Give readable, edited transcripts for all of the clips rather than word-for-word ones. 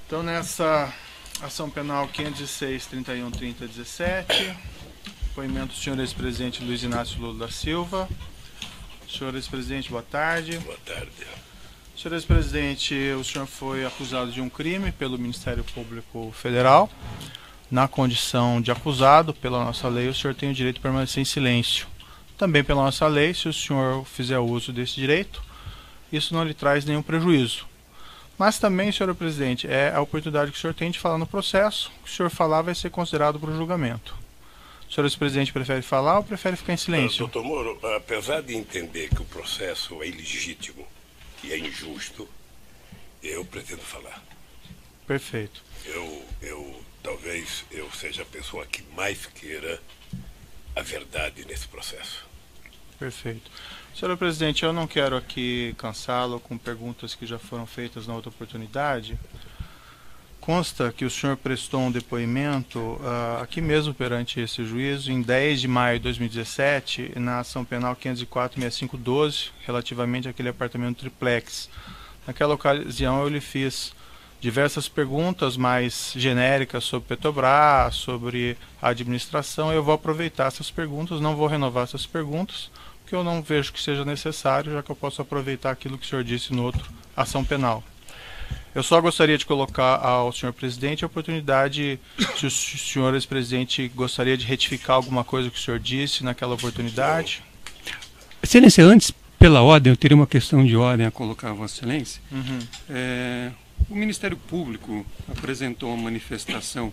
Então, nessa ação penal 506-31-30-17, depoimento do senhor ex-presidente Luiz Inácio Lula da Silva. Senhor ex-presidente, boa tarde. Boa tarde. Senhor ex-presidente, o senhor foi acusado de um crime pelo Ministério Público Federal. Na condição de acusado, pela nossa lei, o senhor tem o direito de permanecer em silêncio. Também pela nossa lei, se o senhor fizer uso desse direito, isso não lhe traz nenhum prejuízo. Mas também, senhor presidente, é a oportunidade que o senhor tem de falar no processo. O que o senhor falar vai ser considerado para o julgamento. O senhor ex-presidente prefere falar ou prefere ficar em silêncio? Doutor Moro, apesar de entender que o processo é ilegítimo e é injusto, eu pretendo falar. Perfeito. Talvez eu seja a pessoa que mais queira a verdade nesse processo. Perfeito. Senhor presidente, eu não quero aqui cansá-lo com perguntas que já foram feitas na outra oportunidade. Consta que o senhor prestou um depoimento aqui mesmo perante esse juízo em 10 de maio de 2017, na ação penal 504-6512, relativamente àquele apartamento triplex. Naquela ocasião eu lhe fiz diversas perguntas mais genéricas sobre Petrobras, sobre a administração. Eu vou aproveitar essas perguntas, não vou renovar essas perguntas, porque eu não vejo que seja necessário, já que eu posso aproveitar aquilo que o senhor disse no outro ação penal. Eu só gostaria de colocar ao senhor presidente a oportunidade, se o senhor ex-presidente gostaria de retificar alguma coisa que o senhor disse naquela oportunidade. Excelência, antes, pela ordem, eu teria uma questão de ordem a colocar a Vossa Excelência. O Ministério Público apresentou uma manifestação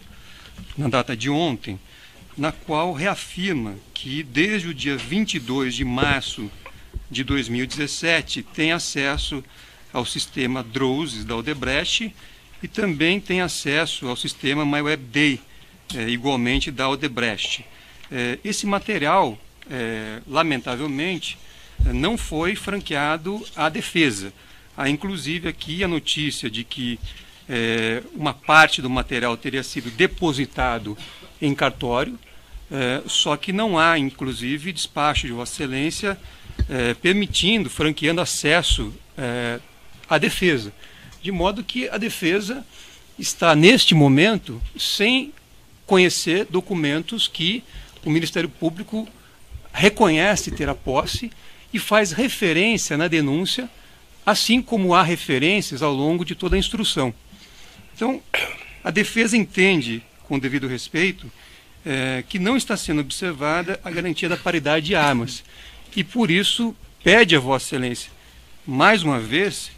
na data de ontem, na qual reafirma que desde o dia 22 de março de 2017 tem acesso ao sistema DROSES da Odebrecht e também tem acesso ao sistema MyWebDay, igualmente da Odebrecht. Esse material, lamentavelmente, não foi franqueado à defesa. Há inclusive aqui a notícia de que uma parte do material teria sido depositado em cartório, só que não há, inclusive, despacho de Vossa Excelência franqueando acesso à defesa. De modo que a defesa está, neste momento, sem conhecer documentos que o Ministério Público reconhece ter a posse e faz referência na denúncia, assim como há referências ao longo de toda a instrução. Então, a defesa entende, com o devido respeito, que não está sendo observada a garantia da paridade de armas. E, por isso, pede a Vossa Excelência, mais uma vez,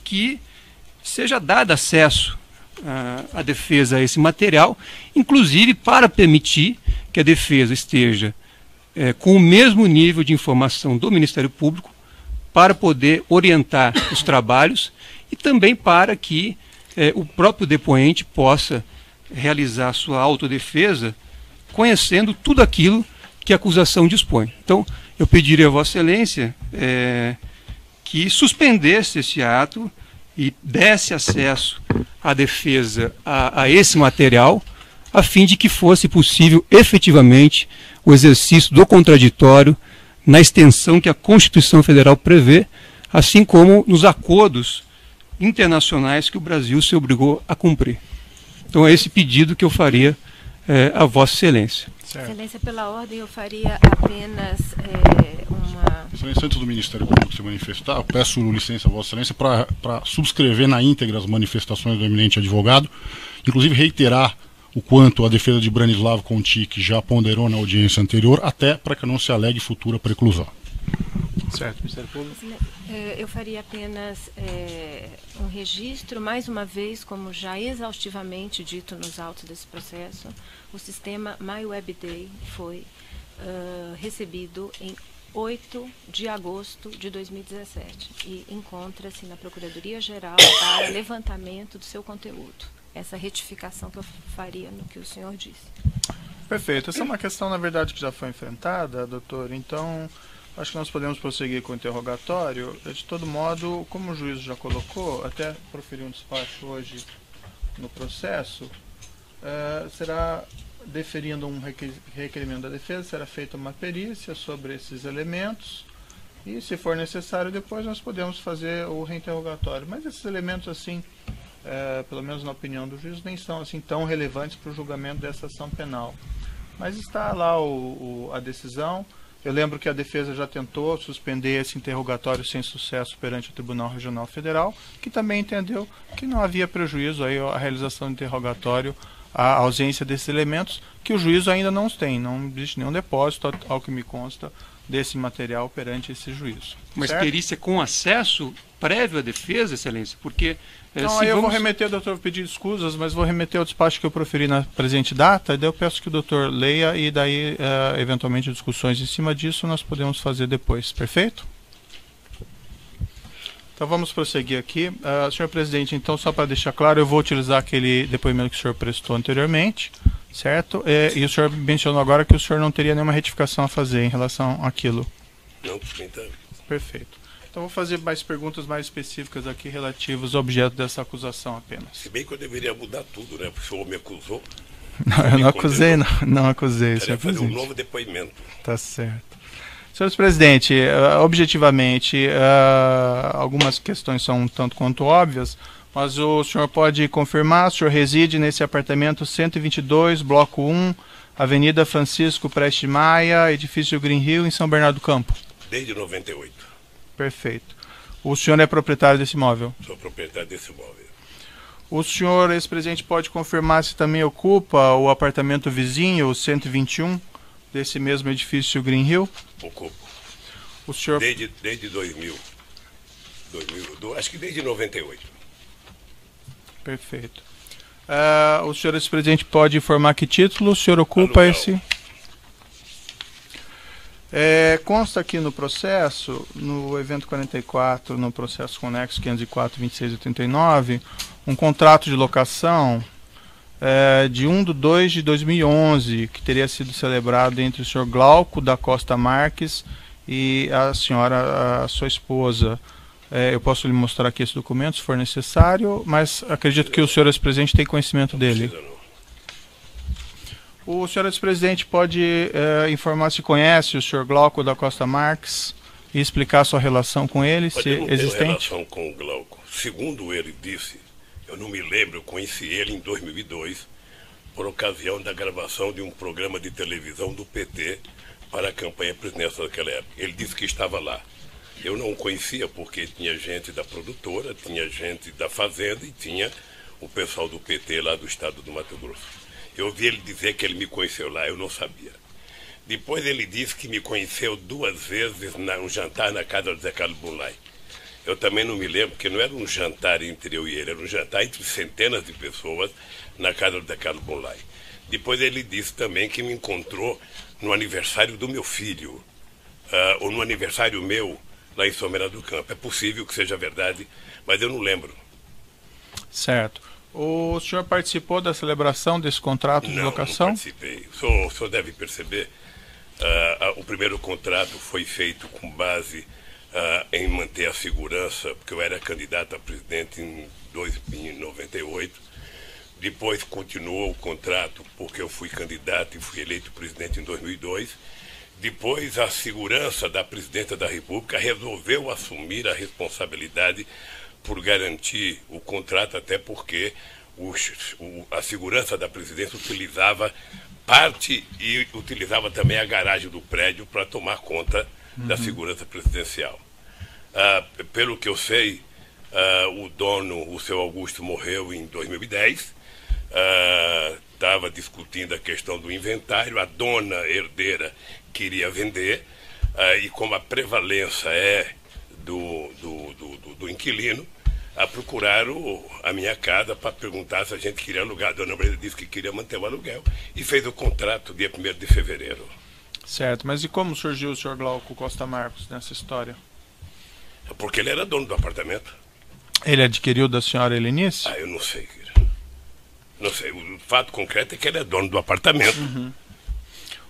que seja dado acesso à defesa a esse material, inclusive para permitir que a defesa esteja com o mesmo nível de informação do Ministério Público, para poder orientar os trabalhos e também para que o próprio depoente possa realizar sua autodefesa conhecendo tudo aquilo que a acusação dispõe. Então, eu pediria a Vossa Excelência que suspendesse esse ato e desse acesso à defesa a esse material, a fim de que fosse possível efetivamente o exercício do contraditório na extensão que a Constituição Federal prevê, assim como nos acordos internacionais que o Brasil se obrigou a cumprir. Então é esse pedido que eu faria a Vossa Excelência. Certo. Excelência, pela ordem, eu faria apenas uma... Excelência, antes do Ministério Público se manifestar, eu peço licença a Vossa Excelência para subscrever na íntegra as manifestações do eminente advogado, inclusive reiterar o quanto a defesa de Branislavo Contic já ponderou na audiência anterior, até para que não se alegue futura preclusão. Certo, Ministério Público. Eu faria apenas um registro, mais uma vez, como já exaustivamente dito nos autos desse processo, o sistema MyWebDay foi recebido em 8 de agosto de 2017 e encontra-se na Procuradoria-Geral para levantamento do seu conteúdo. Essa retificação que eu faria no que o senhor disse. Perfeito. Essa é uma questão, na verdade, que já foi enfrentada, doutor. Então, acho que nós podemos prosseguir com o interrogatório. De todo modo, como o juiz já colocou, até proferir um despacho hoje no processo, será, deferindo um requerimento da defesa, será feita uma perícia sobre esses elementos e, se for necessário, depois nós podemos fazer o reinterrogatório. Mas esses elementos, assim, pelo menos na opinião do juiz, nem são assim tão relevantes para o julgamento dessa ação penal. Mas está lá a decisão. Eu lembro que a defesa já tentou suspender esse interrogatório sem sucesso perante o Tribunal Regional Federal, que também entendeu que não havia prejuízo aí à realização do interrogatório, a ausência desses elementos, que o juízo ainda não tem. Não existe nenhum depósito, ao que me consta, desse material perante esse juízo. Mas certo? perícia com acesso prévio à defesa, Excelência? Porque... Então, aí eu vou remeter, doutor, pedir desculpas, mas vou remeter ao despacho que eu proferi na presente data, e daí eu peço que o doutor leia, e daí, eventualmente, discussões em cima disso nós podemos fazer depois. Perfeito? Então vamos prosseguir aqui. Senhor presidente, então, só para deixar claro, eu vou utilizar aquele depoimento que o senhor prestou anteriormente, certo? E o senhor mencionou agora que o senhor não teria nenhuma retificação a fazer em relação àquilo. Não, então. Perfeito. Então vou fazer mais perguntas mais específicas aqui relativas ao objeto dessa acusação apenas. Se bem que eu deveria mudar tudo, né? Porque o senhor me acusou. Não, eu não acusei, não acusei, senhor fazer presidente. um novo depoimento. Tá certo. Senhor presidente, objetivamente, algumas questões são um tanto quanto óbvias, mas o senhor pode confirmar, o senhor reside nesse apartamento 122, bloco 1, Avenida Francisco Prestes Maia, edifício Green Hill, em São Bernardo do Campo? Desde 98. Perfeito. O senhor é proprietário desse imóvel? Sou proprietário desse imóvel. O senhor, ex-presidente, pode confirmar se também ocupa o apartamento vizinho, o 121, desse mesmo edifício Green Hill? Ocupo. O senhor... Desde 2000. Acho que desde 98. Perfeito. O senhor, ex-presidente, pode informar que título o senhor ocupa esse... Consta aqui no processo, no evento 44, no processo conexo 504-2689, um contrato de locação de 1/2/2011, que teria sido celebrado entre o senhor Glauco da Costa Marques e a senhora, a sua esposa. Eu posso lhe mostrar aqui esse documento, se for necessário, mas acredito que o senhor, ex-presidente, tem conhecimento dele. O senhor ex-presidente pode informar se conhece o senhor Glauco da Costa Marques e explicar a sua relação com ele, se eu não existente? tenho relação com o Glauco. Segundo ele disse, eu não me lembro, eu conheci ele em 2002, por ocasião da gravação de um programa de televisão do PT para a campanha presidencial daquela época. Ele disse que estava lá. Eu não o conhecia porque tinha gente da produtora, tinha gente da Fazenda e tinha o pessoal do PT lá do estado do Mato Grosso. Eu ouvi ele dizer que ele me conheceu lá, eu não sabia. Depois ele disse que me conheceu 2 vezes num jantar na casa do Zé Carlos Bunlai. Eu também não me lembro, porque não era um jantar entre eu e ele, era um jantar entre centenas de pessoas na casa do Zé Carlos Bunlai. Depois ele disse também que me encontrou no aniversário do meu filho, ou no aniversário meu, lá em São Bernardo do Campo. É possível que seja verdade, mas eu não lembro. Certo. O senhor participou da celebração desse contrato de locação? Não participei. O senhor deve perceber, o primeiro contrato foi feito com base em manter a segurança, porque eu era candidato a presidente em 98. Depois continuou o contrato, porque eu fui candidato e fui eleito presidente em 2002. Depois a segurança da presidenta da República resolveu assumir a responsabilidade por garantir o contrato, até porque a segurança da presidência utilizava parte e utilizava também a garagem do prédio para tomar conta da segurança presidencial. Pelo que eu sei, o dono, o seu Augusto, morreu em 2010, estava discutindo a questão do inventário, a dona herdeira queria vender, e como a prevalência é do inquilino, procuraram a minha casa para perguntar se a gente queria alugar. A dona Brenda disse que queria manter o aluguel e fez o contrato dia 1º de fevereiro. Certo, mas e como surgiu o senhor Glauco Costa Marques nessa história? Porque ele era dono do apartamento. Ele adquiriu da senhora Helenice? Eu não sei, não sei. O fato concreto é que ele é dono do apartamento. Uhum.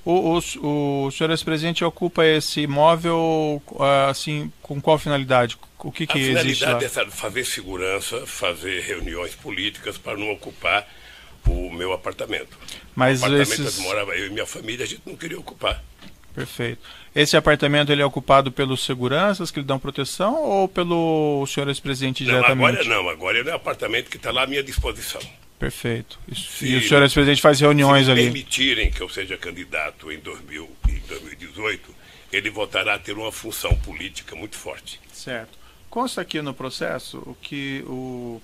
O senhor ex-presidente ocupa esse imóvel assim, com qual finalidade? O que existe lá? A finalidade é fazer segurança, fazer reuniões políticas para não ocupar o meu apartamento. Mas o apartamento onde morava eu e minha família, a gente não queria ocupar. Perfeito. Esse apartamento ele é ocupado pelos seguranças que lhe dão proteção ou pelo senhor ex-presidente diretamente? Agora ele é um apartamento que está lá à minha disposição. Perfeito. E o senhor ex-presidente faz reuniões ali? Se permitirem que eu seja candidato em 2018, ele voltará a ter uma função política muito forte. Certo. Consta aqui no processo o que,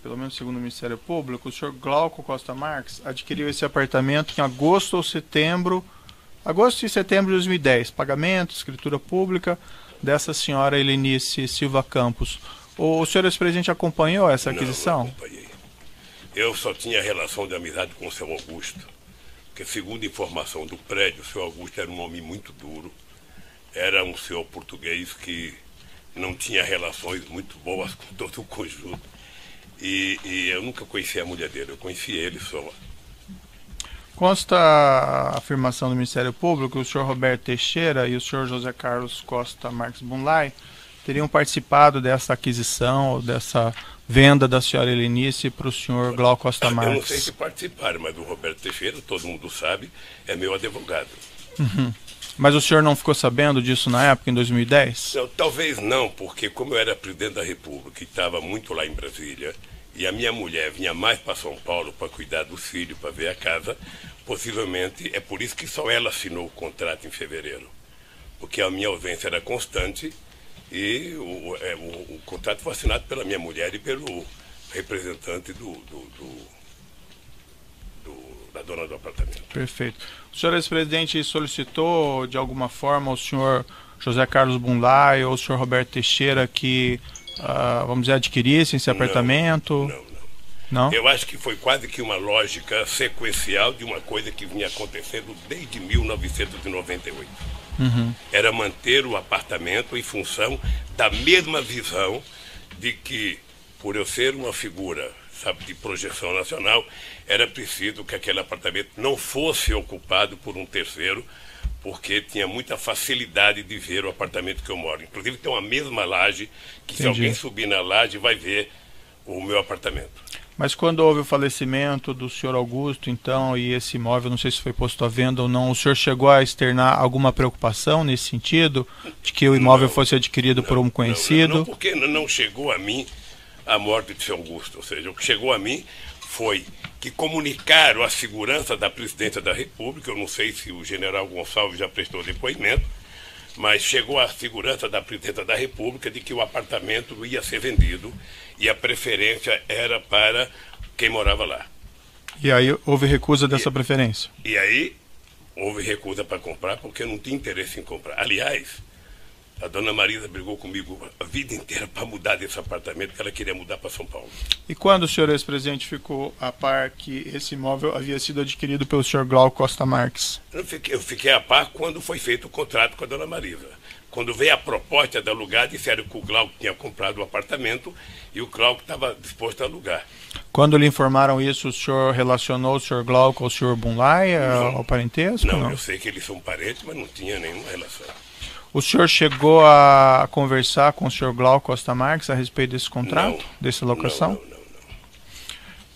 pelo menos segundo o Ministério Público, o senhor Glauco Costa Marques adquiriu esse apartamento em agosto e setembro de 2010. Pagamento, escritura pública dessa senhora Helenice Silva Campos. O senhor ex-presidente acompanhou essa aquisição? Não acompanhei. Eu só tinha relação de amizade com o seu Augusto, porque segundo informação do prédio, o seu Augusto era um homem muito duro, era um senhor português que não tinha relações muito boas com todo o conjunto. E eu nunca conheci a mulher dele, eu conheci ele só. Consta a afirmação do Ministério Público que o senhor Roberto Teixeira e o senhor José Carlos Costa Marques Bunlai teriam participado dessa aquisição, ou dessa venda da senhora Helenice para o senhor Glauco Costa Marques. Eu não sei se participaram, mas o Roberto Teixeira, todo mundo sabe, é meu advogado. Uhum. Mas o senhor não ficou sabendo disso na época, em 2010? Não, talvez não, porque como eu era presidente da República e estava muito lá em Brasília, e a minha mulher vinha mais para São Paulo para cuidar dos filhos, para ver a casa, possivelmente é por isso que só ela assinou o contrato em fevereiro. Porque a minha ausência era constante e o contrato foi assinado pela minha mulher e pelo representante da dona do apartamento. Perfeito. O senhor ex-presidente solicitou de alguma forma ao senhor José Carlos Bunlai ou ao senhor Roberto Teixeira que, vamos dizer, adquirissem esse apartamento? Não? Eu acho que foi quase que uma lógica sequencial de uma coisa que vinha acontecendo desde 1998. Uhum. Era manter o apartamento em função da mesma visão de que, por eu ser uma figura, sabe, de projeção nacional, era preciso que aquele apartamento não fosse ocupado por um terceiro, porque tinha muita facilidade de ver o apartamento que eu moro. Inclusive tem uma mesma laje, que Entendi. se alguém subir na laje vai ver o meu apartamento. Mas quando houve o falecimento do senhor Augusto, então, e esse imóvel, não sei se foi posto à venda ou não, o senhor chegou a externar alguma preocupação nesse sentido, de que o imóvel fosse adquirido por um conhecido? Não, porque não chegou a mim a morte de seu Augusto. Ou seja, o que chegou a mim foi que comunicaram a segurança da presidência da República, eu não sei se o general Gonçalves já prestou depoimento, mas chegou a segurança da presidência da República de que o apartamento ia ser vendido e a preferência era para quem morava lá. E aí houve recusa dessa preferência? E aí houve recusa para comprar porque eu não tinha interesse em comprar. Aliás, a dona Marisa brigou comigo a vida inteira para mudar desse apartamento, porque ela queria mudar para São Paulo. E quando o senhor ex-presidente ficou a par que esse imóvel havia sido adquirido pelo senhor Glauco Costa Marques? Eu fiquei a par quando foi feito o contrato com a dona Marisa. Quando veio a proposta de alugar, disseram que o Glauco tinha comprado o apartamento e o Glauco estava disposto a alugar. Quando lhe informaram isso, o senhor relacionou o senhor Glauco ao senhor Bunlai, ao parentesco? Não, eu sei que eles são parentes, mas não tinha nenhuma relação. O senhor chegou a conversar com o senhor Glauco Costa Marques a respeito desse contrato, dessa locação? Não.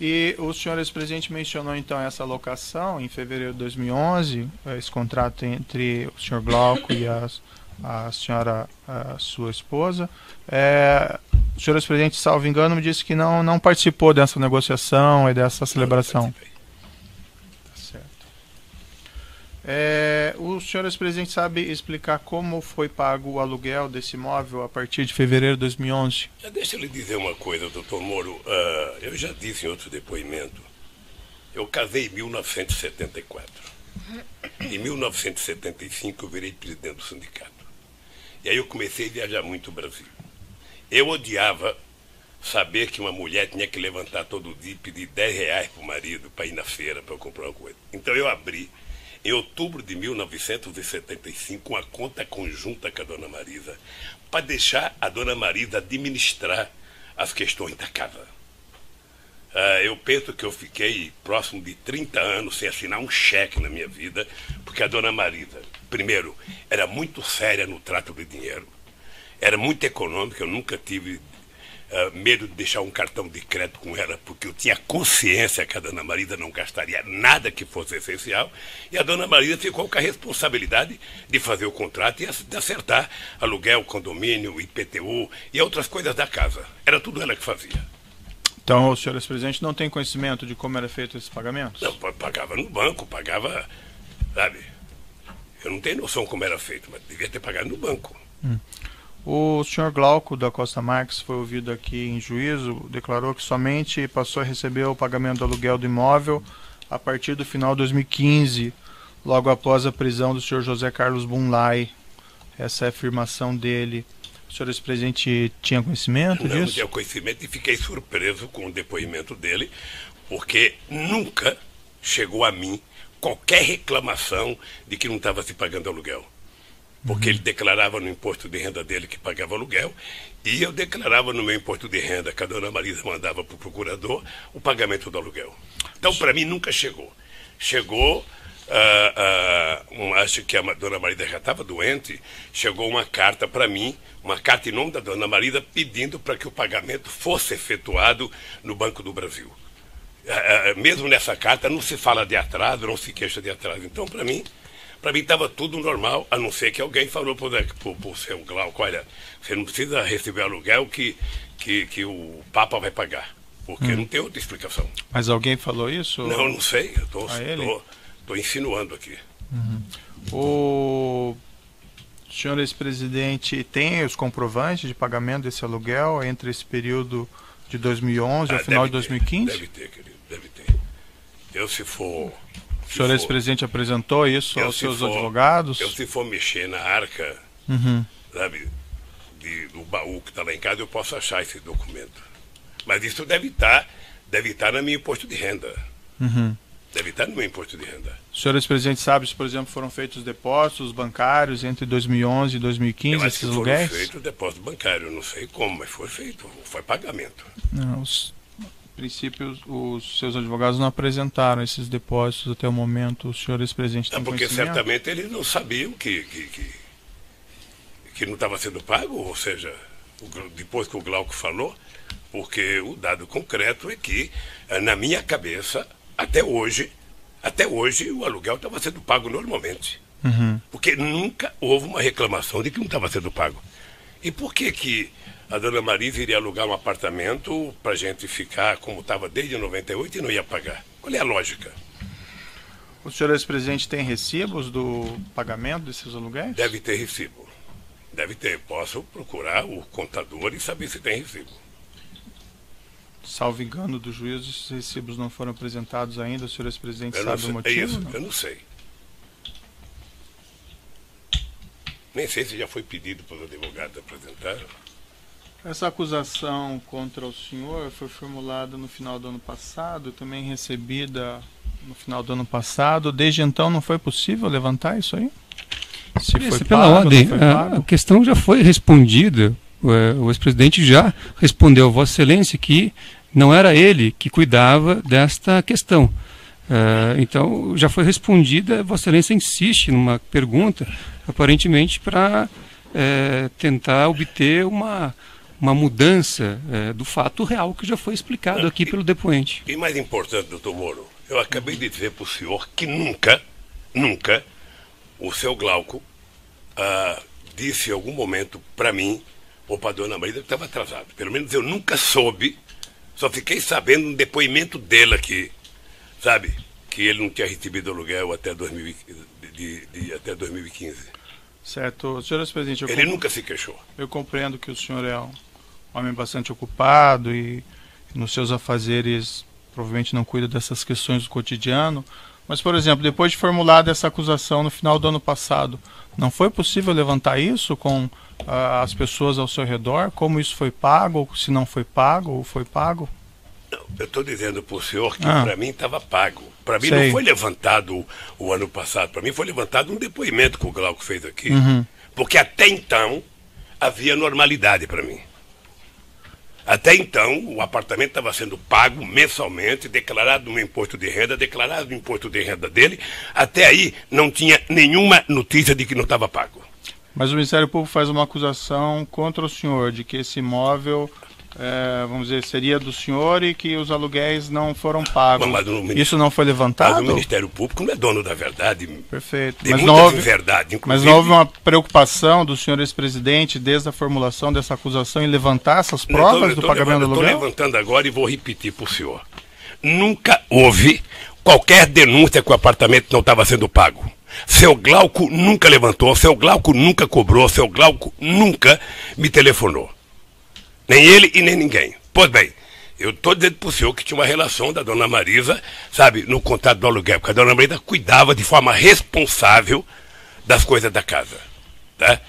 E o senhor ex-presidente mencionou então essa locação em fevereiro de 2011, esse contrato entre o senhor Glauco e a senhora, a sua esposa. O senhor ex-presidente, salvo engano, me disse que não participou dessa negociação e dessa celebração. O senhor ex-presidente sabe explicar como foi pago o aluguel desse imóvel a partir de fevereiro de 2011? Deixa eu lhe dizer uma coisa, doutor Moro. Eu já disse em outro depoimento, eu casei em 1974. Em 1975 eu virei presidente do sindicato. E aí eu comecei a viajar muito o Brasil. Eu odiava saber que uma mulher tinha que levantar todo dia e pedir R$10 para o marido para ir na feira para eu comprar uma coisa. Então eu abri, em outubro de 1975, uma conta conjunta com a dona Marisa, para deixar a dona Marisa administrar as questões da casa. Eu penso que eu fiquei próximo de 30 anos sem assinar um cheque na minha vida, porque a dona Marisa, primeiro, era muito séria no trato de dinheiro, era muito econômica, eu nunca tive medo de deixar um cartão de crédito com ela, porque eu tinha consciência que a dona Marisa não gastaria nada que fosse essencial, e a dona Marisa ficou com a responsabilidade de fazer o contrato e de acertar aluguel, condomínio, IPTU e outras coisas da casa. Era tudo ela que fazia. Então, o senhor ex-presidente não tem conhecimento de como era feito esses pagamentos? Não, pagava no banco, pagava, sabe? Eu não tenho noção como era feito, mas devia ter pagado no banco. O senhor Glauco da Costa Marques foi ouvido aqui em juízo, declarou que somente passou a receber o pagamento do aluguel do imóvel a partir do final de 2015, logo após a prisão do senhor José Carlos Bunlai. Essa é a afirmação dele. O senhor ex-presidente tinha conhecimento disso? Não tinha conhecimento e fiquei surpreso com o depoimento dele, porque nunca chegou a mim qualquer reclamação de que não estava se pagando aluguel. Porque ele declarava no imposto de renda dele que pagava aluguel, e eu declarava no meu imposto de renda, que a dona Marisa mandava para o procurador, o pagamento do aluguel. Então, para mim, nunca chegou. Chegou, acho que a dona Marisa já estava doente, chegou uma carta para mim, uma carta em nome da dona Marisa, pedindo para que o pagamento fosse efetuado no Banco do Brasil. Mesmo nessa carta, não se fala de atraso, não se queixa de atraso. Então, para mim estava tudo normal, a não ser que alguém falou para o seu Glauco, olha, você não precisa receber aluguel que o Papa vai pagar, porque não tem outra explicação. Mas alguém falou isso? Não sei, eu estou insinuando aqui. O senhor ex-presidente tem os comprovantes de pagamento desse aluguel entre esse período de 2011 ao final de 2015? Deve ter, querido, deve ter. Eu, se for... O senhor ex-presidente apresentou isso aos seus advogados? Se for mexer na arca, sabe, do baú que está lá em casa, eu posso achar esse documento. Mas isso deve estar no meu imposto de renda. Deve estar no meu imposto de renda. O senhor ex-presidente sabe se, por exemplo, foram feitos depósitos bancários entre 2011 e 2015, esses aluguéis? Foram feitos depósitos bancários, não sei como, mas foi feito, foi pagamento. Não, princípio, os seus advogados não apresentaram esses depósitos até o momento. O senhor ex-presidente tem porque conhecimento? Certamente eles não sabiam que não estava sendo pago, ou seja, depois que o Glauco falou, porque o dado concreto é que, na minha cabeça, até hoje o aluguel estava sendo pago normalmente. Porque nunca houve uma reclamação de que não estava sendo pago. E por que a dona Marisa iria alugar um apartamento para a gente ficar como estava desde 98 e não ia pagar? Qual é a lógica? O senhor ex-presidente tem recibos do pagamento desses aluguéis? Deve ter recibo. Deve ter. Posso procurar o contador e saber se tem recibo. Salvo engano do juízo, esses recibos não foram apresentados ainda. O senhor ex-presidente sabe o motivo? É isso, eu não sei. Nem sei se já foi pedido para os advogados apresentar. Essa acusação contra o senhor foi formulada no final do ano passado, também recebida no final do ano passado. Desde então não foi possível levantar isso aí? Se foi pela pago, ordem, não foi pago? a questão já foi respondida. O ex-presidente já respondeu a Vossa Excelência que não era ele que cuidava desta questão. Então já foi respondida. Vossa Excelência insiste numa pergunta, aparentemente para tentar obter uma mudança do fato real que já foi explicado aqui pelo depoente. E mais importante, doutor Moro, eu acabei de dizer para o senhor que nunca o seu Glauco disse em algum momento para mim ou para a dona Marisa que estava atrasado. Pelo menos eu nunca soube, só fiquei sabendo no depoimento dele aqui, sabe, que ele não tinha recebido aluguel até 2015. Certo. Senhor ex-presidente, ele nunca se queixou. Eu compreendo que o senhor é um homem bastante ocupado e nos seus afazeres provavelmente não cuida dessas questões do cotidiano. Mas, por exemplo, depois de formulada essa acusação no final do ano passado, não foi possível levantar isso com as pessoas ao seu redor? Como isso foi pago, ou se não foi pago, ou foi pago? Não, eu estou dizendo para o senhor que para mim estava pago. Para mim não foi levantado o ano passado, para mim foi levantado um depoimento que o Glauco fez aqui. Porque até então havia normalidade para mim. Até então, o apartamento estava sendo pago mensalmente, declarado no imposto de renda, declarado no imposto de renda dele. Até aí, não tinha nenhuma notícia de que não estava pago. Mas o Ministério Público faz uma acusação contra o senhor de que esse imóvel vamos dizer, seria do senhor e que os aluguéis não foram pagos. Isso não foi levantado? Mas o Ministério Público não é dono da verdade. Perfeito. Tem muita inverdade, inclusive. Mas não houve uma preocupação do senhor ex-presidente, desde a formulação dessa acusação, em levantar essas provas do pagamento do aluguel? Estou levantando agora e vou repetir para o senhor. Nunca houve qualquer denúncia que o apartamento não estava sendo pago. Seu Glauco nunca levantou, seu Glauco nunca cobrou, seu Glauco nunca me telefonou. Nem ele e nem ninguém. Pois bem, eu estou dizendo para o senhor que tinha uma relação da dona Marisa, sabe, no contrato do aluguel, porque a dona Marisa cuidava de forma responsável das coisas da casa. Tá?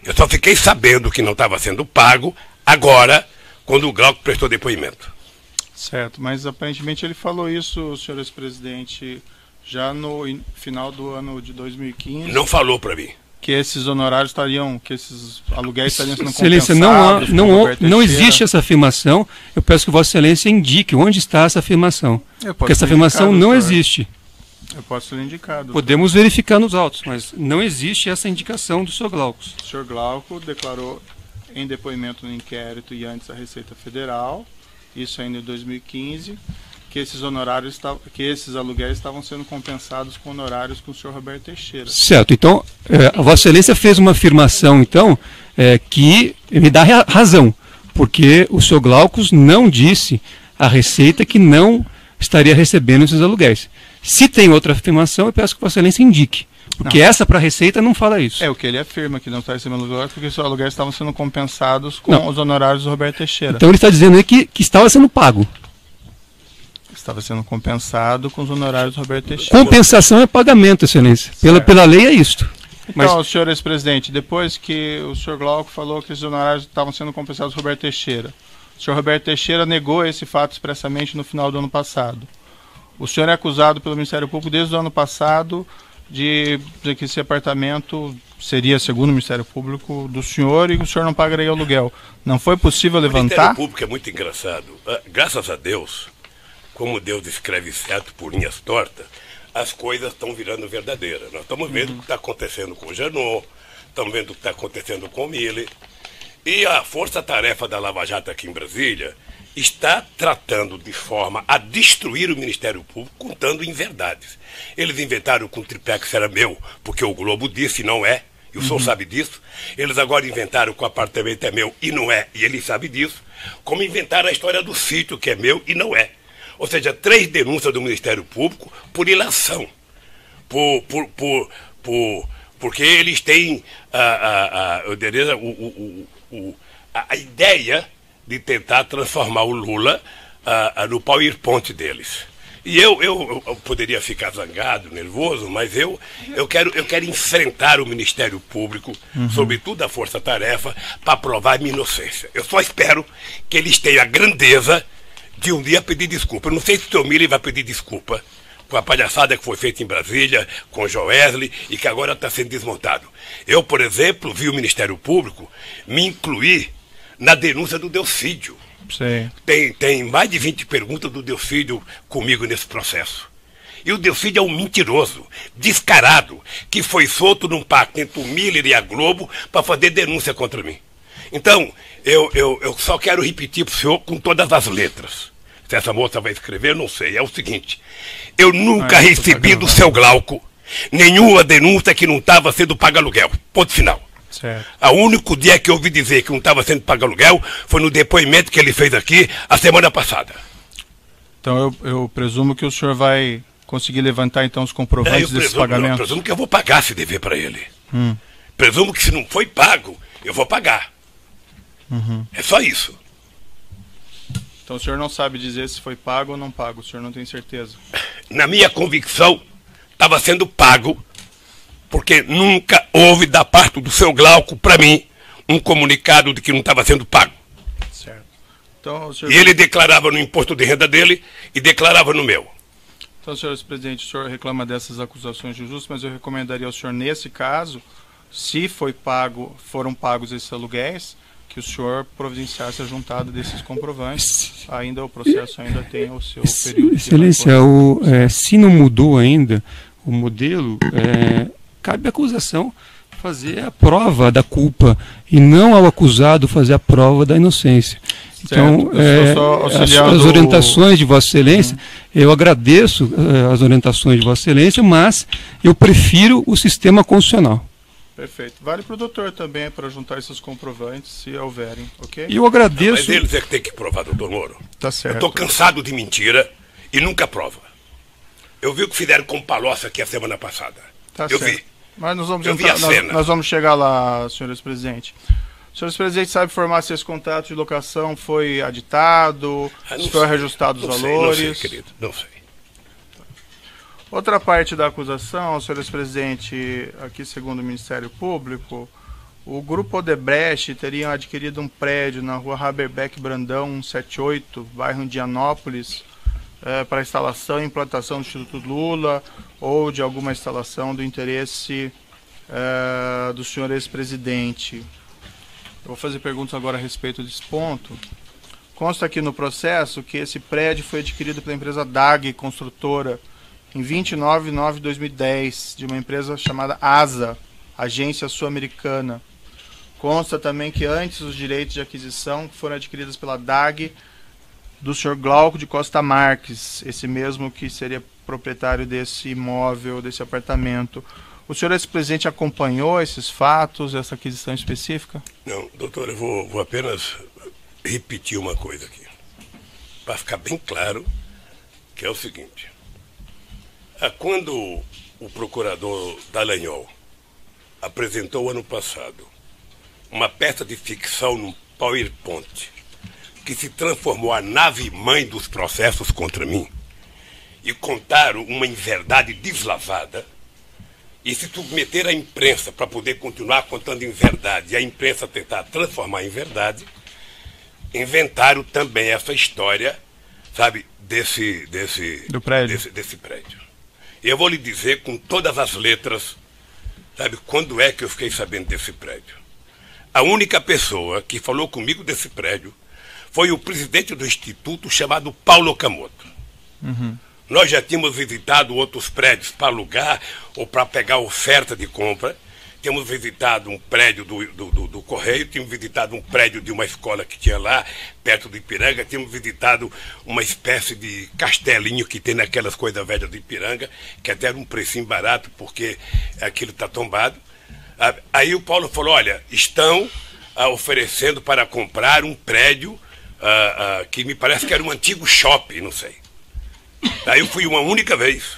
Eu só fiquei sabendo que não estava sendo pago agora, quando o Glauco prestou depoimento. Certo, mas aparentemente ele falou isso, senhor ex-presidente, já no final do ano de 2015. Não falou para mim. Que esses honorários estariam, que esses aluguéis estariam sendo Excelência, compensados. não existe essa afirmação. Eu peço que Vossa Excelência indique onde está essa afirmação. Porque essa afirmação não existe. Eu posso lhe indicar. Doutor. Podemos verificar nos autos, mas não existe essa indicação do Sr. Glauco. O Sr. Glauco declarou em depoimento no inquérito e antes à Receita Federal, isso ainda em 2015, que esses honorários, que esses aluguéis estavam sendo compensados com honorários com o senhor Roberto Teixeira. Certo. Então, a Vossa Excelência fez uma afirmação, então, que me dá razão, porque o senhor Glaucus não disse à Receita que não estaria recebendo esses aluguéis. Se tem outra afirmação, eu peço que Vossa Excelência indique. Porque essa para a Receita não fala isso. É o que ele afirma, que não está recebendo aluguéis, porque os aluguéis estavam sendo compensados com os honorários do Roberto Teixeira. Então ele está dizendo aí que estava sendo pago. Estava sendo compensado com os honorários do Roberto Teixeira. Compensação é pagamento, Excelência. Pela lei é isto. Então, senhor ex-presidente, depois que o senhor Glauco falou que os honorários estavam sendo compensados com o Roberto Teixeira, o senhor Roberto Teixeira negou esse fato expressamente no final do ano passado. O senhor é acusado pelo Ministério Público desde o ano passado de que esse apartamento seria, segundo o Ministério Público, do senhor e o senhor não pagaria aluguel. Não foi possível levantar? O Ministério Público é muito engraçado. Graças a Deus, como Deus escreve certo por linhas tortas, as coisas estão virando verdadeiras. Nós estamos vendo o que está acontecendo com o Janot, estamos vendo o que está acontecendo com o Mille. E a força-tarefa da Lava Jato aqui em Brasília está tratando de forma a destruir o Ministério Público, contando inverdades. Eles inventaram que o triplex era meu, porque o Globo disse e não é, e o senhor sabe disso. Eles agora inventaram que o apartamento é meu e não é, e ele sabe disso. Como inventaram a história do sítio, que é meu e não é. Ou seja, 3 denúncias do Ministério Público por ilação. Porque eles têm a ideia de tentar transformar o Lula no PowerPoint deles. E eu poderia ficar zangado, nervoso, mas eu quero enfrentar o Ministério Público, sobretudo a Força Tarefa, para provar minha inocência. Eu só espero que eles tenham a grandeza de um dia pedir desculpa. Eu não sei se o senhor Mille vai pedir desculpa com a palhaçada que foi feita em Brasília, com o Joesley, e que agora está sendo desmontado. Eu, por exemplo, vi o Ministério Público me incluir na denúncia do Delcídio. Sim. Tem mais de 20 perguntas do Delcídio comigo nesse processo. E o Delcídio é um mentiroso, descarado, que foi solto num pacto entre o Miller e a Globo para fazer denúncia contra mim. Então, eu só quero repetir para o senhor com todas as letras. Se essa moça vai escrever, eu não sei. É o seguinte: eu nunca recebi do seu Glauco nenhuma denúncia que não estava sendo pago aluguel. Ponto final. Certo. O único dia que eu ouvi dizer que não estava sendo pago aluguel foi no depoimento que ele fez aqui a semana passada. Então eu presumo que o senhor vai conseguir levantar então os comprovantes desses pagamentos. Eu presumo que eu vou pagar se dever para ele. Presumo que se não foi pago, eu vou pagar. É só isso. Então o senhor não sabe dizer se foi pago ou não pago, o senhor não tem certeza? Na minha convicção, estava sendo pago, porque nunca houve da parte do seu Glauco para mim um comunicado de que não estava sendo pago. Certo. Então, senhor... E ele declarava no imposto de renda dele e declarava no meu. Então, senhor presidente, o senhor reclama dessas acusações de injustas, mas eu recomendaria ao senhor, nesse caso, se foram pagos esses aluguéis, que o senhor providenciasse a juntada desses comprovantes. Ainda o processo ainda tem o seu período. Excelência, se não mudou ainda o modelo, cabe a acusação fazer a prova da culpa e não ao acusado fazer a prova da inocência. Então, as orientações de Vossa Excelência, eu agradeço as orientações de Vossa Excelência, mas eu prefiro o sistema constitucional. Perfeito. Vale para o doutor também, para juntar esses comprovantes, se houverem, ok? E eu agradeço... Mas eles é que tem que provar, doutor Moro. Tá certo. Eu estou cansado de mentira e nunca prova. Eu vi o que fizeram com o Palocci aqui a semana passada. Tá eu certo. vi. Mas nós vamos, nós vamos chegar lá, senhores presidentes. Senhores presidentes, sabe informar se esse contrato de locação foi aditado, se foi reajustado os valores? Não sei, querido, não sei. Outra parte da acusação, senhores presidentes, aqui segundo o Ministério Público, o grupo Odebrecht teria adquirido um prédio na rua Haberbeck Brandão, 178, bairro Indianópolis, para instalação e implantação do Instituto Lula ou de alguma instalação do interesse do senhor ex-presidente. Eu vou fazer perguntas agora a respeito desse ponto. Consta aqui no processo que esse prédio foi adquirido pela empresa DAG Construtora em 29 de nove de 2010, de uma empresa chamada ASA, Agência Sul-Americana. Consta também que antes os direitos de aquisição foram adquiridos pela DAG do senhor Glauco de Costa Marques, esse mesmo que seria proprietário desse imóvel, desse apartamento. O senhor ex-presidente acompanhou esses fatos, essa aquisição específica? Não, doutor, eu vou apenas repetir uma coisa aqui, para ficar bem claro, que é o seguinte. Quando o procurador Dallagnol apresentou ano passado uma peça de ficção no PowerPoint que se transformou a nave-mãe dos processos contra mim e contaram uma inverdade deslavada e se submeter à imprensa para poder continuar contando inverdade e a imprensa tentar transformar em verdade, inventaram também essa história, sabe, desse prédio. E eu vou lhe dizer com todas as letras, sabe, quando é que eu fiquei sabendo desse prédio. A única pessoa que falou comigo desse prédio foi o presidente do instituto chamado Paulo Okamoto. Uhum. Nós já tínhamos visitado outros prédios para alugar ou para pegar oferta de compra. Tínhamos visitado um prédio do Correio, tínhamos visitado um prédio de uma escola que tinha lá, perto do Ipiranga, tínhamos visitado uma espécie de castelinho que tem naquelas coisas velhas do Ipiranga, que até era um precinho barato, porque aquilo está tombado. Aí o Paulo falou, olha, estão oferecendo para comprar um prédio que me parece que era um antigo shopping, não sei. Aí eu fui uma única vez,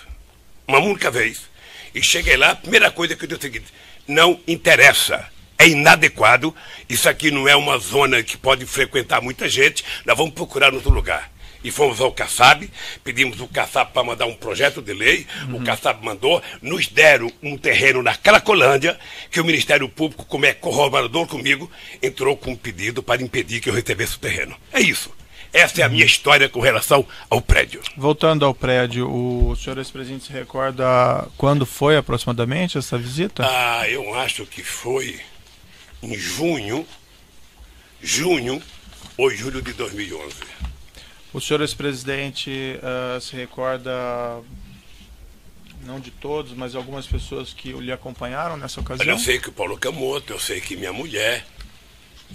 e cheguei lá, a primeira coisa que eu disse é o seguinte, não interessa, é inadequado, isso aqui não é uma zona que pode frequentar muita gente, nós vamos procurar outro lugar. E fomos ao CACAB, pedimos o CACAB para mandar um projeto de lei, o CACAB mandou, nos deram um terreno na Cracolândia, que o Ministério Público, como é corroborador comigo, entrou com um pedido para impedir que eu recebesse o terreno. É isso. Essa é a minha história com relação ao prédio. Voltando ao prédio, o senhor ex-presidente se recorda quando foi aproximadamente essa visita? Eu acho que foi em junho ou julho de 2011. O senhor ex-presidente se recorda, não de todos, mas algumas pessoas que lhe acompanharam nessa ocasião? Eu sei que o Paulo Okamoto, eu sei que minha mulher,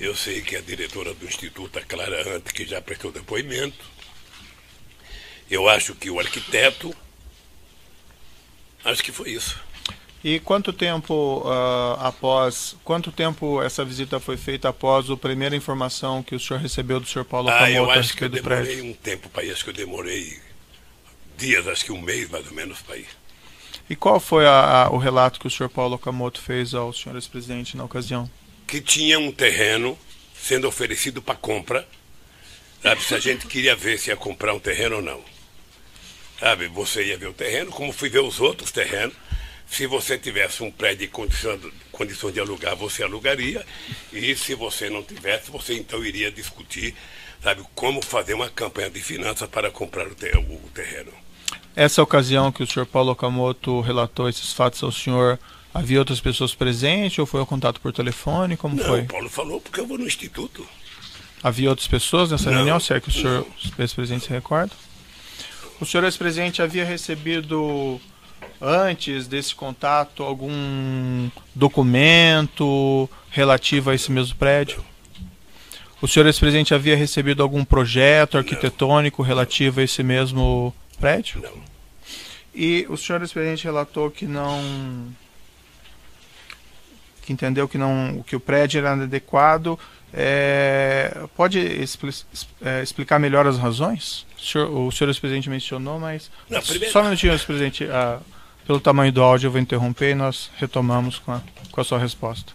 eu sei que a diretora do Instituto, a Clara Ante, que já prestou depoimento. Eu acho que o arquiteto. Acho que foi isso. E quanto tempo essa visita foi feita após a primeira informação que o senhor recebeu do senhor Paulo Okamoto? Eu acho que eu demorei um tempo para ir, acho que eu demorei dias, acho que um mês mais ou menos para ir. E qual foi o relato que o senhor Paulo Okamoto fez ao senhor ex-presidente na ocasião? Que tinha um terreno sendo oferecido para compra, sabe, se a gente queria ver se ia comprar um terreno ou não. Sabe, você ia ver o terreno, como fui ver os outros terrenos. Se você tivesse um prédio em condições de alugar, você alugaria. E se você não tivesse, você então iria discutir, sabe, como fazer uma campanha de finanças para comprar o terreno. Essa ocasião que o senhor Paulo Okamoto relatou esses fatos ao senhor, havia outras pessoas presentes ou foi o contato por telefone? Como foi? Não, o Paulo falou porque eu vou no instituto. Havia outras pessoas nessa reunião? Se é que o senhor ex-presidente se recorda? O senhor ex-presidente havia recebido antes desse contato, algum documento relativo a esse mesmo prédio? O senhor ex-presidente havia recebido algum projeto arquitetônico relativo a esse mesmo prédio? Não. E o senhor ex-presidente relatou que entendeu que o prédio era inadequado. Pode explicar melhor as razões? O senhor ex-presidente mencionou, mas Não, primeiro... só um minutinho, ex-presidente. Pelo tamanho do áudio eu vou interromper e nós retomamos com a sua resposta.